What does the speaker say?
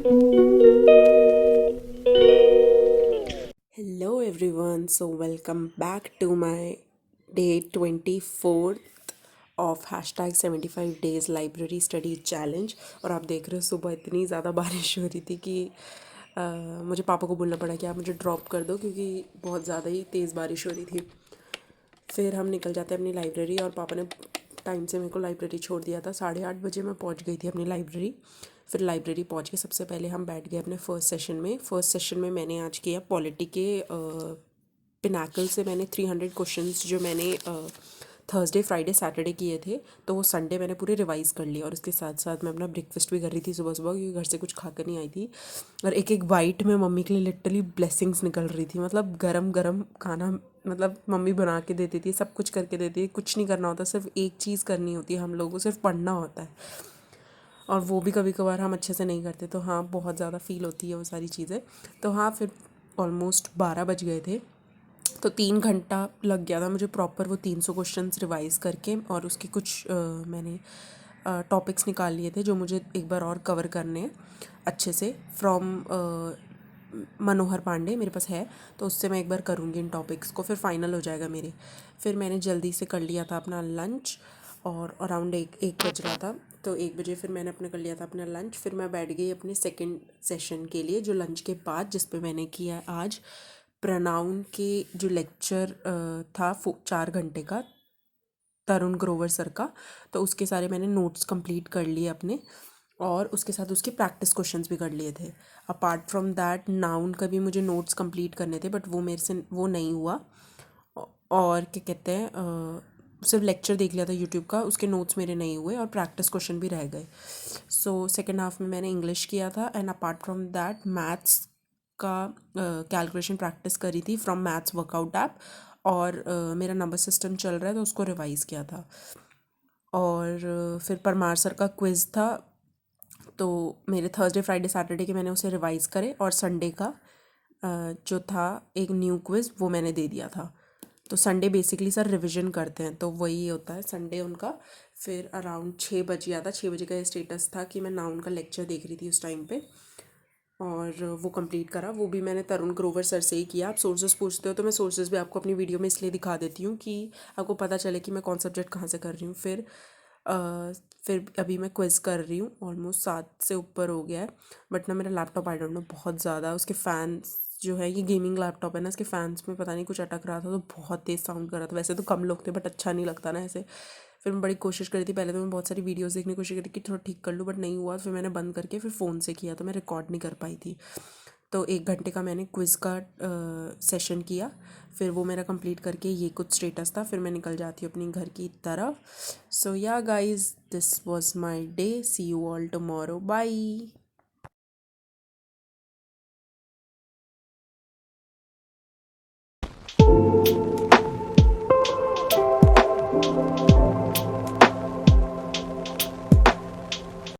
Hello everyone, so welcome back to my day 24th of hashtag 75 days library study challenge। और आप देख रहे हो सुबह इतनी ज़्यादा बारिश हो रही थी कि मुझे पापा को बोलना पड़ा कि आप मुझे ड्रॉप कर दो क्योंकि बहुत ज़्यादा ही तेज़ बारिश हो रही थी। फिर हम निकल जाते हैं अपनी लाइब्रेरी और पापा ने टाइम से मेरे को लाइब्रेरी छोड़ दिया था। 8:30 बजे मैं पहुंच गई थी अपनी लाइब्रेरी। फिर लाइब्रेरी पहुंच के सबसे पहले हम बैठ गए अपने फर्स्ट सेशन में मैंने आज किया पॉलिटी के पिनाकल से। मैंने 300 क्वेश्चंस जो मैंने थर्सडे फ्राइडे सैटरडे किए थे, तो वो संडे मैंने पूरे रिवाइज़ कर लिए। और इसके साथ साथ मैं अपना ब्रेकफास्ट भी कर रही थी सुबह सुबह, क्योंकि घर से कुछ खा कर नहीं आई थी। और एक एक बाइट में मम्मी के लिए लिटरली ब्लेसिंग्स निकल रही थी। मतलब गरम गरम खाना, मतलब मम्मी बना के देती थी, सब कुछ करके देती थी, कुछ नहीं करना होता, सिर्फ एक चीज़ करनी होती है हम लोगों को, सिर्फ पढ़ना होता है। और वो भी कभी कभार हम अच्छे से नहीं करते, तो हाँ बहुत ज़्यादा फील होती है वो सारी चीज़ें। तो हाँ, फिर ऑलमोस्ट 12 बज गए थे, तो 3 घंटा लग गया था मुझे प्रॉपर वो 300 क्वेश्चंस रिवाइज़ करके। और उसके कुछ मैंने टॉपिक्स निकाल लिए थे जो मुझे एक बार और कवर करने हैं अच्छे से, फ्रॉम मनोहर पांडे मेरे पास है, तो उससे मैं एक बार करूँगी इन टॉपिक्स को, फिर फाइनल हो जाएगा मेरे। फिर मैंने जल्दी से कर लिया था अपना लंच, और अराउंड एक बज रहा था, तो 1 बजे फिर मैंने अपने कर लिया था अपना लंच। फिर मैं बैठ गई अपने सेकंड सेशन के लिए, जो लंच के बाद, जिस पे मैंने किया आज प्रनाउन के जो लेक्चर था 4 घंटे का, तरुण ग्रोवर सर का। तो उसके सारे मैंने नोट्स कंप्लीट कर लिए अपने, और उसके साथ उसके प्रैक्टिस क्वेश्चंस भी कर लिए थे। अपार्ट फ्रॉम दैट नाउन का भी मुझे नोट्स कंप्लीट करने थे, बट वो मेरे से वो नहीं हुआ। और क्या कहते हैं, सिर्फ लेक्चर देख लिया था यूट्यूब का, उसके नोट्स मेरे नहीं हुए और प्रैक्टिस क्वेश्चन भी रह गए। सो सेकेंड हाफ में मैंने इंग्लिश किया था, and apart from that maths का कैलकुलेशन प्रैक्टिस करी थी फ्रॉम मैथ्स वर्कआउट ऐप। और मेरा नंबर सिस्टम चल रहा है तो उसको रिवाइज़ किया था। और फिर परमार सर का क्विज़ था, तो मेरे थर्सडे फ्राइडे सैटरडे के मैंने उसे रिवाइज़ करे, और संडे का जो था एक न्यू क्विज़, वो मैंने दे दिया था। तो संडे बेसिकली सर रिवीजन करते हैं, तो वही होता है संडे उनका। फिर अराउंड 6 बज गया था, 6 बजे का ये स्टेटस था कि मैं नाउन का लेक्चर देख रही थी उस टाइम पे, और वो कंप्लीट करा। वो भी मैंने तरुण ग्रोवर सर से ही किया। आप सोर्सेज पूछते हो तो मैं सोर्सेज भी आपको अपनी वीडियो में इसलिए दिखा देती हूँ कि आपको पता चले कि मैं कौन सब्जेक्ट कहाँ से कर रही हूँ। फिर अभी मैं क्विज़ कर रही हूँ, ऑलमोस्ट 7 से ऊपर हो गया है। बट ना मेरा लैपटॉप आई डोंट नो बहुत ज़्यादा उसके फ़ैन्स, जो है ये गेमिंग लैपटॉप है ना, इसके फ़ैन्स में पता नहीं कुछ अटक रहा था, तो बहुत तेज़ साउंड कर रहा था। वैसे तो कम लोग थे, बट अच्छा नहीं लगता ना ऐसे। फिर मैं बड़ी कोशिश करी थी, पहले तो मैं बहुत सारी वीडियोस देखने की कोशिश करी कि थोड़ा ठीक कर लूँ, बट नहीं हुआ। फिर मैंने बंद करके फिर फ़ोन से किया, तो मैं रिकॉर्ड नहीं कर पाई थी। तो 1 घंटे का मैंने क्विज़ का सेशन किया, फिर वो मेरा कंप्लीट करके ये कुछ स्टेटस था। फिर मैं निकल जाती हूँ अपनी घर की तरफ। So yeah guys, this was my day, see you all tomorrow, bye.